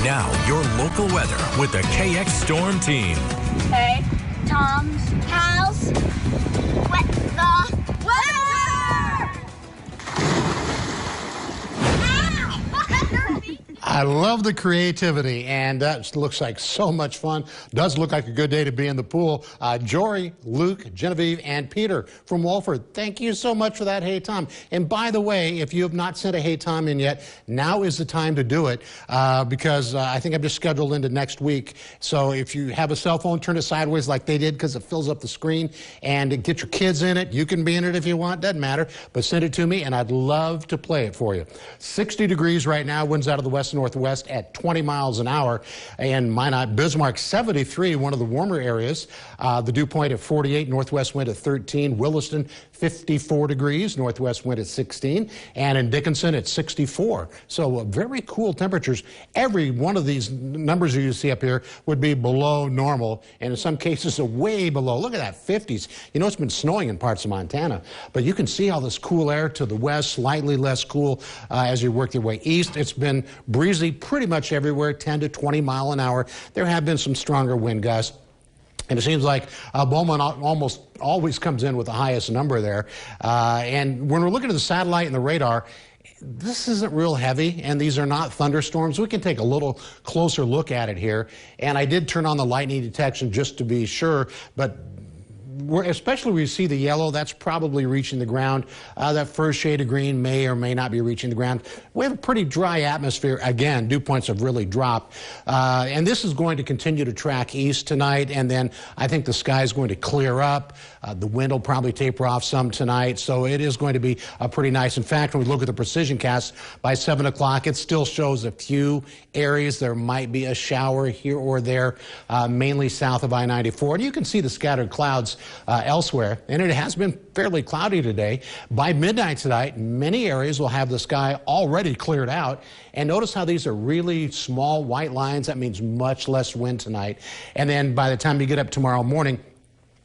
Now, your local weather with the KX Storm Team. Hey, Tom's house. What the weather? I love the creativity, and that looks like so much fun. Does look like a good day to be in the pool. Jory, Luke, Genevieve, and Peter from Wolford, thank you so much for that Hey Tom. And by the way, if you have not sent a Hey Tom in yet, now is the time to do it because I think I'm just scheduled into next week. So if you have a cell phone, turn it sideways like they did because it fills up the screen, and get your kids in it. You can be in it if you want, doesn't matter, but send it to me, and I'd love to play it for you. 60 degrees right now, winds out of the west northwest at 20 miles an hour, and Minot, Bismarck 73, one of the warmer areas. The dew point at 48, northwest wind at 13, Williston 54 degrees, northwest wind at 16, and in Dickinson at 64. So very cool temperatures. Every one of these numbers you see up here would be below normal, and in some cases way below. Look at that, 50s. You know, it's been snowing in parts of Montana, but you can see all this cool air to the west, slightly less cool as you work your way east. It's been breezy pretty much everywhere, 10 to 20 mile an hour. There have been some stronger wind gusts. And it seems like Beaumont almost always comes in with the highest number there. And when we're looking at the satellite and the radar, this isn't real heavy, and these are not thunderstorms. We can take a little closer look at it here. And I did turn on the lightning detection just to be sure, but especially where you see the yellow, that's probably reaching the ground. That first shade of green may or may not be reaching the ground. We have a pretty dry atmosphere. Again, dew points have really dropped. And this is going to continue to track east tonight, and then I think the sky is going to clear up. The wind will probably taper off some tonight, so it is going to be pretty nice. In fact, when we look at the precision cast, by 7 o'clock, it still shows a few areas. There might be a shower here or there, mainly south of I-94. And you can see the scattered clouds elsewhere, and it has been fairly cloudy today. By midnight tonight, many areas will have the sky already cleared out. And notice how these are really small white lines. That means much less wind tonight. And then by the time you get up tomorrow morning,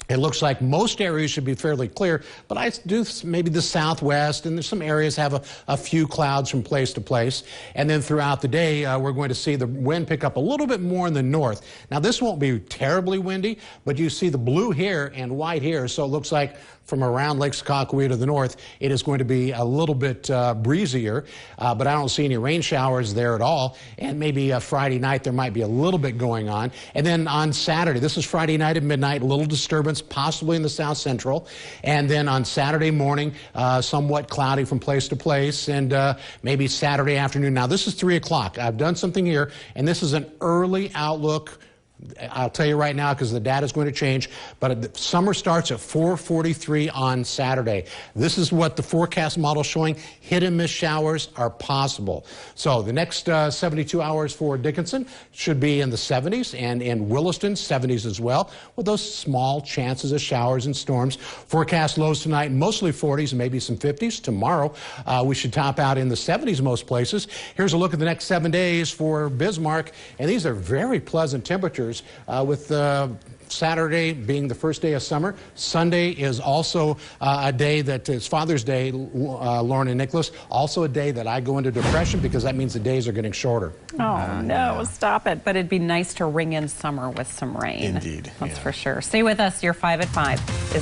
it looks like most areas should be fairly clear, but I do maybe the southwest, and there's some areas have a few clouds from place to place. And then throughout the day, we're going to see the wind pick up a little bit more in the north. Now, this won't be terribly windy, but you see the blue here and white here, so it looks like from around Lake Sakakawea to the north, it is going to be a little bit breezier, but I don't see any rain showers there at all. And maybe Friday night, there might be a little bit going on. And then on Saturday, this is Friday night at midnight, a little disturbance possibly in the south central. And then on Saturday morning, somewhat cloudy from place to place, and maybe Saturday afternoon. Now, this is 3 o'clock. I've done something here, and this is an early outlook. I'll tell you right now because the data is going to change, but the summer starts at 4:43 on Saturday. This is what the forecast model is showing. Hit and miss showers are possible. So the next 72 hours for Dickinson should be in the 70s, and in Williston, 70s as well, with those small chances of showers and storms. Forecast lows tonight, mostly 40s, maybe some 50s. Tomorrow, we should top out in the 70s most places. Here's a look at the next 7 days for Bismarck, and these are very pleasant temperatures. With Saturday being the first day of summer. Sunday is also a day that is Father's Day, Lauren and Nicholas. Also a day that I go into depression because that means the days are getting shorter. Oh, no, stop it. But it'd be nice to ring in summer with some rain. Indeed. That's for sure. Stay with us. You're 5 at 5.